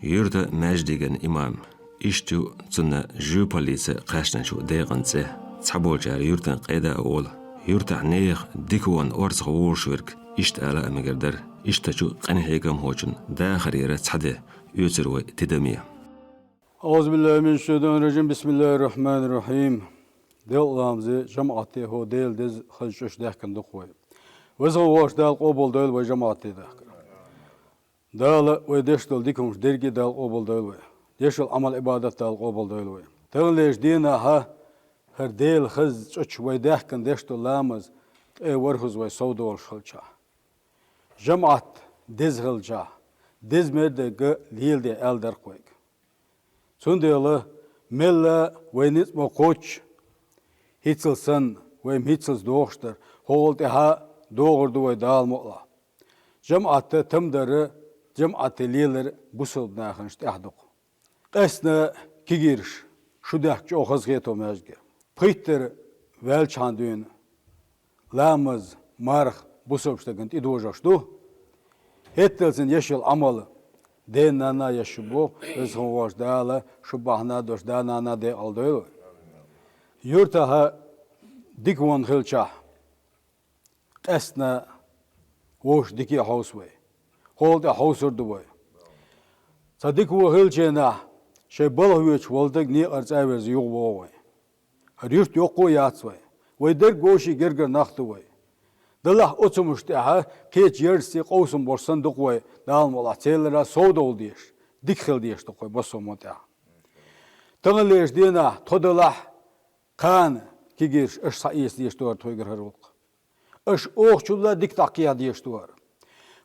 Yurda мәждеген имам, ишту цуна жуполиса қашнанчу дейғанцы, цаболчар юртан қайда ол, юрта нех дикуан орсға ууршверк, ишт ала амигердар, иштачу қанихигам хочун, дахарира цаде, юцервай тидамия. أعوذ بالله من الشيطان الرجيم بسم الله الرحمن الرحيم دل لامزي جماعتي هو دل دز خلشش دهكن دقوي وزغو واش دل قبول دل وجماعتي دهكن دل ويدشتل ديكمش درجي دل قبول دل ديشل عمل عبادة دل قبول دل تغليش دينا ها هر دل خز چش ويدهكن دشتل لامز اي ورخز وي سودول شلچا جماعت دز خلچا دز مرد ليل دي الدر قوي Sundele melle wenit mo coach hitselsen wem hitsels dochter holt ha doğurdu ve dalmola cemaate temdere cemaate liler busul naxınst ahduk qasna kigiriş şu dahçı o xızget o mezge Peter welchandün lamız marx busobştagent idojaştu hettelsen yeşil amalı Denana yaşıbu, özgürlüğü dağla, şu bahna dost dağına de aldı. Yurtta ha dikwan hılça, esna, hoş diki houseway, holda houseurdu way. Sadikwa hılçena, şey balhüç voldak ni artsavers yok way. Yurt yok koyats way. Way der goşi gerger naxtu way. Dalah oturmuştu ha, keç yersi qovsun borsan duqoy, dalmola çelera soda ol diyeş. Dikxil diyeş duqoy bosomota. Tağleş dina todalah kan kigir iş sayes diyeş duar toygar harulq. İş oqçulla dik taqiya diyeş duar.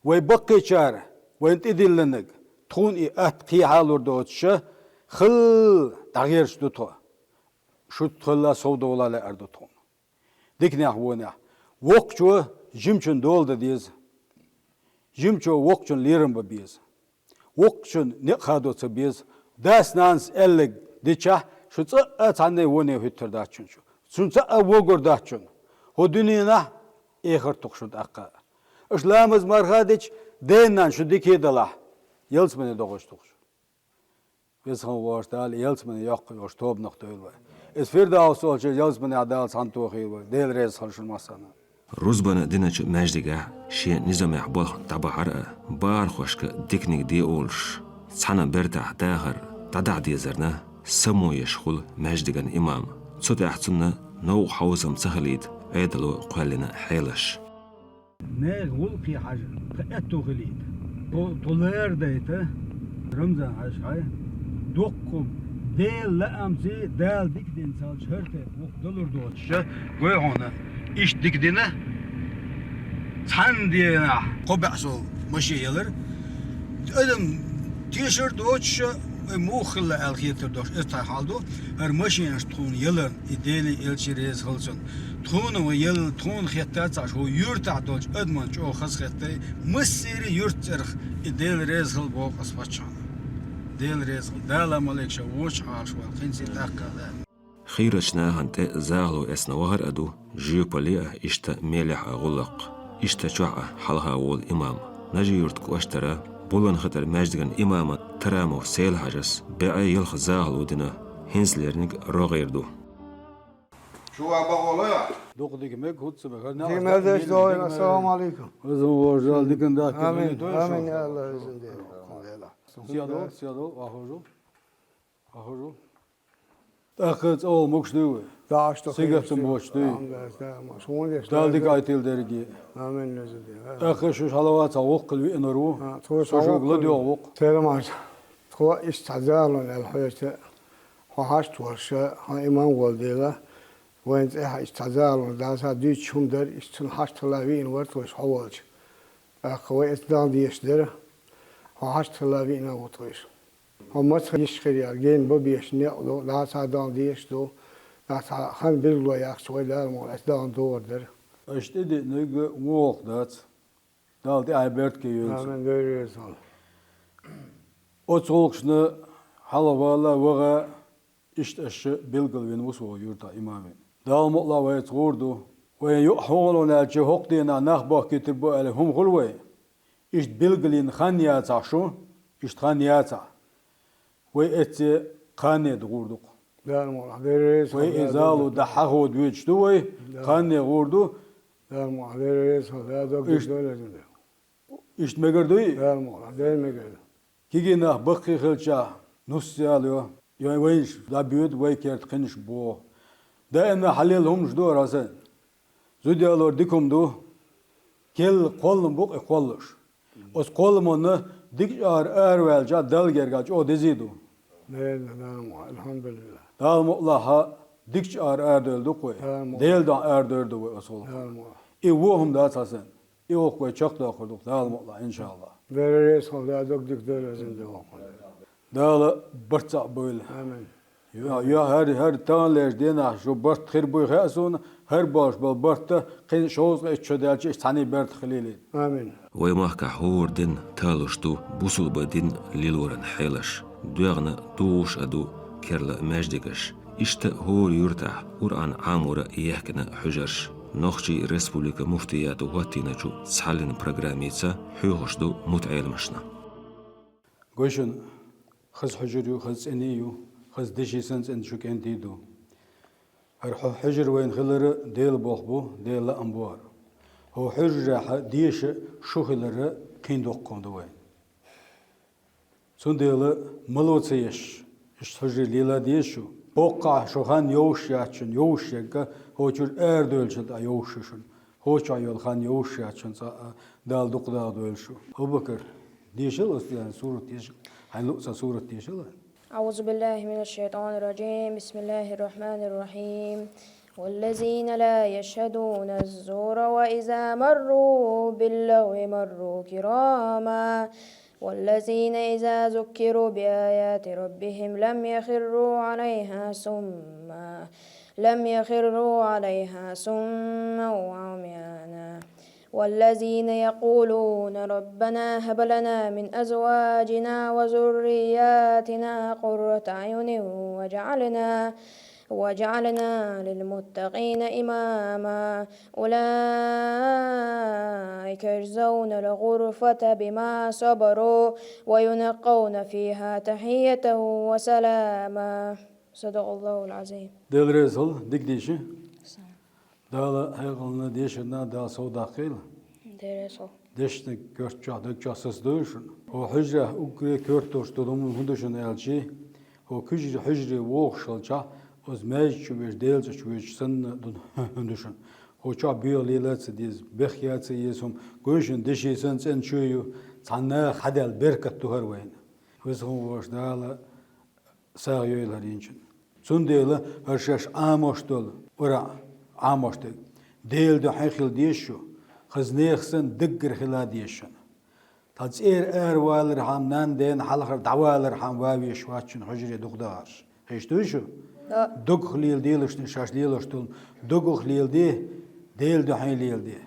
Ve bakkeçar, ve intidillenig, tun i at qihalur doçşa, xil dağyerş duto. Şu tolla soda olala erdo ton. Diknah wona. Wokçu jimçun doldu diyiz. Jimçu wokçun lirim babiyiz. Wokçun ne kadotsa biyiz. Dasnans ellig diça şu tsanne wone hüttür daçun şu. Sunsa wogur daçun. Ho dünyana ehir tuqşun aqqa. İslamız marhadiç denan şu dikidala. Yelsmene doğuş tuqş. Biz han varstal yelsmene yok yoş tob nokta ölwa. Es firdaus olça yelsmene adal santu xiywa. Del rez halşılmasana. Ruzbana dinaçı мәждігі ши низамях бол табахара бар хошка дикник ди олш. Цана бердах дағыр дадақ дезерна саму ешхул мәждіген имам. Цуд ахцунна нау хаузам цахалид айдалу қуалина хайлаш. Ne gulqi haj qattu ghlid toler deyta ramzan haj hay dokkum del la amzi del dikdin sal cherte dolur doçşa goy hona iş dikdine san diyena qobasul maşiyeler adam t-shirt doçşa mukhla alkhiyter doş esta haldo her maşin tun yılın ideli elçiriz halsın tun ve yıl tun xiyattat saş o yurta doç adman ço xas xiyatta mısiri yurtçır idel rezhal bo qaspaçan del rezhal dala malekşa voç harş wa qinsi taqala خيرشنا هنت زاغلو اسنا وهر ادو جيوبوليا اشتا ميلح غلق اشتا شوع حلها وول امام نجي يرتك واشترا بولن خطر مجدغن امامة ترامو سيل حاجس بيعي يلخ زاغلو دينا هنسليرنك روغيردو شو أبغى يا؟ دوق ديك مك هوتس بخرنا السلام عليكم. وزوجال ديكن داك آمين آمين يا الله يزيدك. سيادو أخرجوا أخذ أول مكشدوه داشت سيجبت موشدوه دالديك أيتيل درجي آمين يزيدك. أخذ شو حلوات أوق قلبي إنرو شو غلدي أوق سلام عليكم. هو استعجالون الحياة هاشت ورشة ها إمام والديلا وين استعجالون داسا دي شوم در استن هاشت لاوين ورت وش حوالج أخوي استدان ديشدر هاشت لاوين وتوش هم يشخري أرجين ببيش نقلو داسا دان ديشدو داسا خان بيرلو ياخشوي لارمو استدان دور در أشتدي نيجي ووق دات دالدي عبرت كيوز آمين görüyoruz onu. أتوقعنا حلوالا وغا إشتاش بيلقلوين وسوا يرتا إمامين دال مطلع ويتغوردو ويحولون الجهوق دينا نخبه كتبوا عليهم غلوي إشت بيلقلين خانياتا شو إشت خانياتا ويأتي قاني دغوردو دار معذرس وإزالو دحهو دويجدوي قاني غوردو دار معذرس هذا دكتور إشت مقردوي دار معذر مقرد كيجينا بقي خلشا نصياليو يعني وينش دا بيوت ويكيرت قنش بو دا إن حليلهم جدو راسن زوديالور ديكم دو كل قولن بوق قولش os kolmonu dik ervelca delgergaç o dizidu. Elhamdülillah. Dal mullaha dik erdöldü koy. Değil de erdöldü koy osol. Vuhum da tasın. Ok koy çok da kurduk. Dal mullah inşallah. Veririz havda dik dölezinde okul. Dal bırtsa böyle. Amin. Ya her tanler dina şu bırt khir bu hasun her baş bal bırtta qin şoz çödelçi tani bırt khilili. Amin. ويماك حور دين تالوشتو بوصل بدين ليلورن حيلش دوغنا دوش أدو كرلا مجدقش إشتا هور يرتاح قرآن عامورا يحكنا حجرش نخشي ريسبوليكا مفتياتو واتيناچو سحالين برناميتسا حيوشدو متعيلمشنا Goşun خز حجريو خز انيو خز دشي سنس ان شو كان تيدو هر حجر وين خلر ديل بوخبو ديل انبوار هو حجر ديش شو خلر قيندوق كوندو وين سون ديل ملوتسيش اش حجر ليلا ديشو بوقع شو خان يوش ياتشن يوش يكا هو جور اردولشن دا يوششن هو چايول خان يوش ياتشن دال دوق دا دولشو هو بكر ديشل يعني سورة ديشل هاي لقصة سورة ديشل أعوذ بالله من الشيطان الرجيم بسم الله الرحمن الرحيم والذين لا يشهدون الزور وإذا مروا باللغو مروا كراما والذين إذا ذكروا بآيات ربهم لم يخروا عليها سما وعميانا والذين يقولون ربنا هب لنا من أزواجنا وذرياتنا قرة أعين وجعلنا للمتقين إماما أولئك يجزون الغرفة بما صبروا وينقون فيها تحية وسلاما صدق الله العظيم. دل رزل ديك ديشي دال هيغلنا ديشنا دا سودا قيل درسوا ديشنا كرتشا دكشا سسدوشن هو حجرة أوكري كرتوش تدوم هندوشن ألشي هو كجري حجري ووخشلشا از ماج شويش ديلز شويش سن دون هندوشن هو شا بيو ليلات ديز بخيات يسهم قوشن دشي سن سن شويو صنا خدل بركة تهر وين وزهم وش دال سايو الهرينشن سن ديلا هرشاش آموشتول ورا عامشتك ديل دو حيخل ديشو خزنيخسن دقر خلا ديشن تاتسير والر حام نان دين حلقر دوالر حام واويش واتشن حجري دقدار هيش دوشو دق خليل ديلشتن شاش ديلشتن دق خليل ديل دو حين ليل دي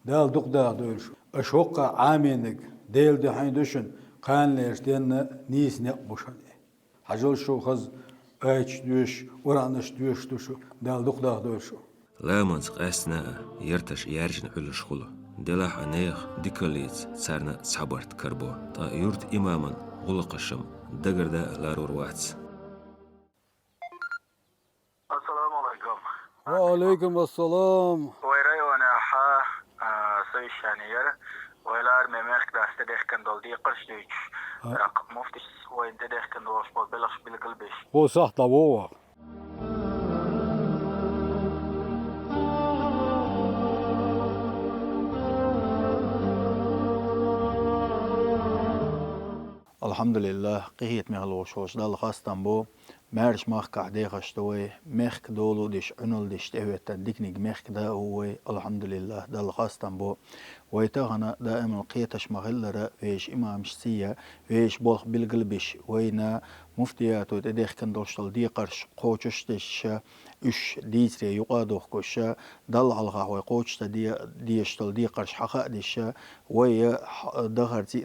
دال دقدار دوشو اشوق عامينك ديل دو حين دوشن قان ليشتن نيس نقبوشن حجل شو خز ايش دوش ورانش دوش دوشو دال دقدار دوشو لامنز قاسنا يرتش يارجن علش خلو دلاح نيخ ديكوليت سارنا صبرت كربو تا يرت إماما غلقشم دقردا لارور واتس السلام عليكم. وعليكم السلام ويراي وانا سوي شانير ويلار ممخ داست دخكن دول دي قرش ديش رقم مفتش وين دخكن دوش بلغش بالقلبش هو صح طبوع Alhamdulillah, qihit mehalوش hoş dal khastan bu merş mah kahde khashtoy mekh dolu dish unul dish evet diknig mekh da huwa alhamdulillah dal khastan bu ويتغنى دائما قيتش مغلرة ويش إمام شسية ويش بولخ بالقلبش وينا مفتياتو تديخ كندوشتل دي قرش قوشتش إش ديتري يقادوخ كوشا دل علغا ويقوشتا ديشتل دي قرش حقا ديشا ويا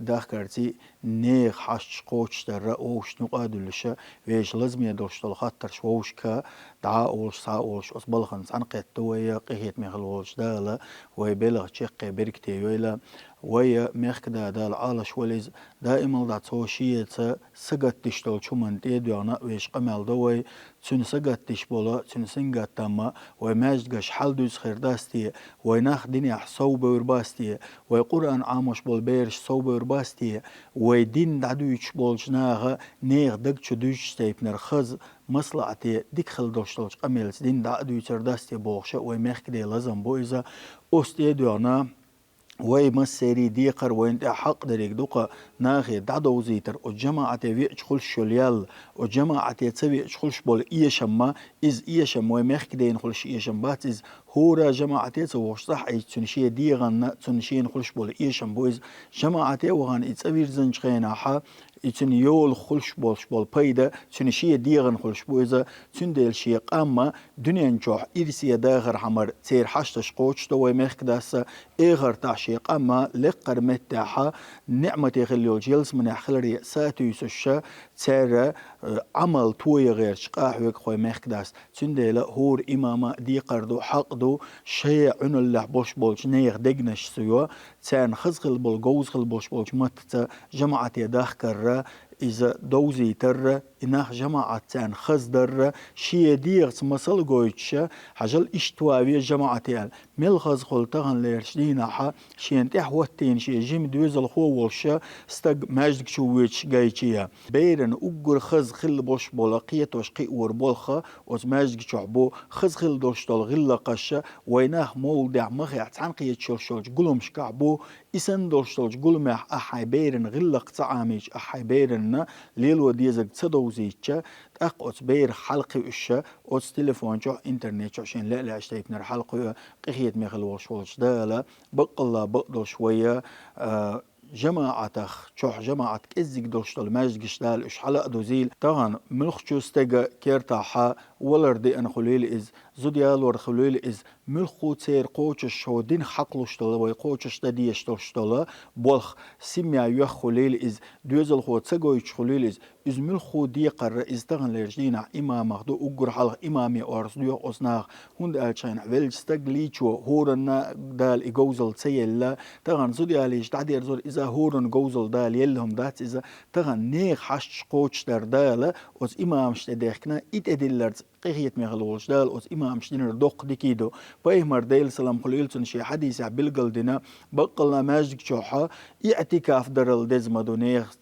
داخرتي نيخ حش قوشتا رأوش نقادلشا ويش لازم يدوشتل خطرش ووشكا دعاولش ساولش أصبلخن سانقيت ويا قيت مغلوش دالا ويبلغ شقي بركتي ويلا ويا ميخكدا دال عالش وليز دائما دا توشيه سقط تشتول شومن تيديونا ويش قمال دوي تون سقط تشبولا تون سنقط تما وماجدقش حال دوز خير داستي ويناخ دنيا صوبة ورباستي ويقرآن عاموش بول بيرش صوبة ورباستي ويدين دعدوش بول جناغ نيغ دقشو دوش ستيبنر خز مصلعتي ديك خل دوشتولش قميلس دين دعدو ترداستي بوخشة ويميخكدي لازم بويزا أستيديونا وي مسيري ديقر وين حق دريك دوقا ناخي دعدو زيتر وجماعة ويش خلش شليال وجماعة تسوي خلش بول إيشما إز إيشم ويمخك دين خلش إيشم باتز هورا جماعة تسويش صح إيش تنشي ديغن تنشين خلش بول إيشم بويز جماعة وغان إتسوير زنجخينا حا تن يول خلش بول بايدا تن شيء ديغن خلش بويزا تن ديل شيء قاما دنيا نجوح إرسيا داغر حمر تير حشتش قوش تو ميخك داسا إغر تاشي قاما لقر متاحا نعمة يغليو جيلس من أخلري ساتو يسوشا تير عمل توي غير شقاح ويك خوي ميخك داس تن ديل هور إماما ديقر دو حق دو شيء عنو اللح بوش بولش نيغ دقنش سيوا تان خزغل بول غوزغل بوش بولش متتا جماعة يداخكر إذا دوزي تر إنها جماعة تان خزدر شيء ديغت مصل قويتش حجل إشتواوية جماعة تيال مل خزغل تغن ليرشدينا حا شين تحوتين شيء جيم دوزل خوولش استق ماجدك شويتش قايتشيا بيرن أقر خزغل بوش بولا قيتوش قيور بولخا وز ماجدك شعبو خزغل دوشتال غل قشا ويناه مولدع مخيع تان قيتشوش قلومش كعبو إسن دوشتال قلومح أحاي بيرن غل قطعاميش أحاي بيرن ليلو ديزك تصدوزيتشا تأقوت بير حلقي وشا أوت تليفون جو إنترنت عشان لا اشتيبنا الحلقة قخيت ميخل وشوش دالا بقلا بقدر شوية جماعتك شوح جماعتك إزيك دوشتل ماجد قشتال إش حلق دوزيل طبعا ملخ شوستيغا كيرتاحا ولردي أنا خليل إز زوديال ور خليل إز ملخو تير قوتش شو دين حقلوشتل وي قوتش تديشتلشتل بولخ سميا يخ خليل إز دوزل خو تسقويش خليل إز ملخو ديقر إز تغن لرجدينا إمام مخدو أقر حلق إمامي أورس ديو أصناغ هند ألشين ويلستقليشو هورنا دال إغوزل تسيلا تغن زودياليش تعدير زور إذا هورن غوزل دال يلهم دات إذا تغن نيخ حش قوتش در دال أز إمام شتديخنا إت أدلرز قيهيت مغلوش دال أز إمام شتنر دوق ديكيدو بايمر ديل سلام خليلتن شي حديث بالقل دينا بقلنا ماجدك شوحا اعتكاف درل دزمدو نيخ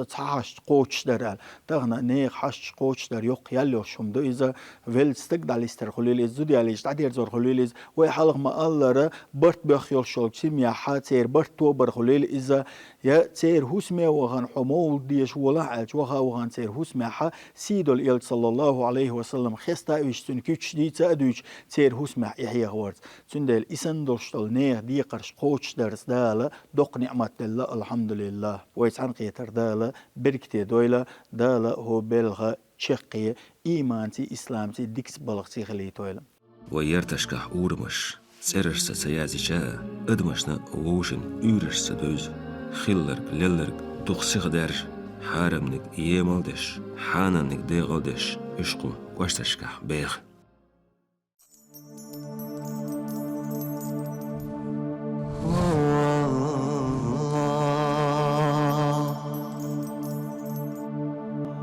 تحش قوتش درال تغنا نيخ حش قوتش در يوق ياليو شمدو إذا ويل استقدال استر خليليز زودي عليش تعدير زور خليليز ويحلق ما الله برت بخيول شول سيميا حاتير برت توبر خليل إذا يا تير هسمي وغان حمول ديش ولا عالج وغان تير هسمي حا سيدو الإيل صلى الله عليه وسلم خستا ويش تنكيش دي تأدوش تير هسمي إحيا غورت تندل إسن دوشتل نيخ دي قرش قوتش درس دالا دوق نعمة الله الحمد لله ويتعن قيتر دالا بركتي دويلا دالا هو بلغة شقية إيمانتي إسلامتي ديكس بلغتي خليتويلا ويرتشكح أورمش سررس سيازيشا ادمشنا ووشن يورش دوز خلرك للرك دخسيخ درج حارمنك يمالدش حاننك ديغالدش اشقو واشتشكح بيخ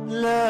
لا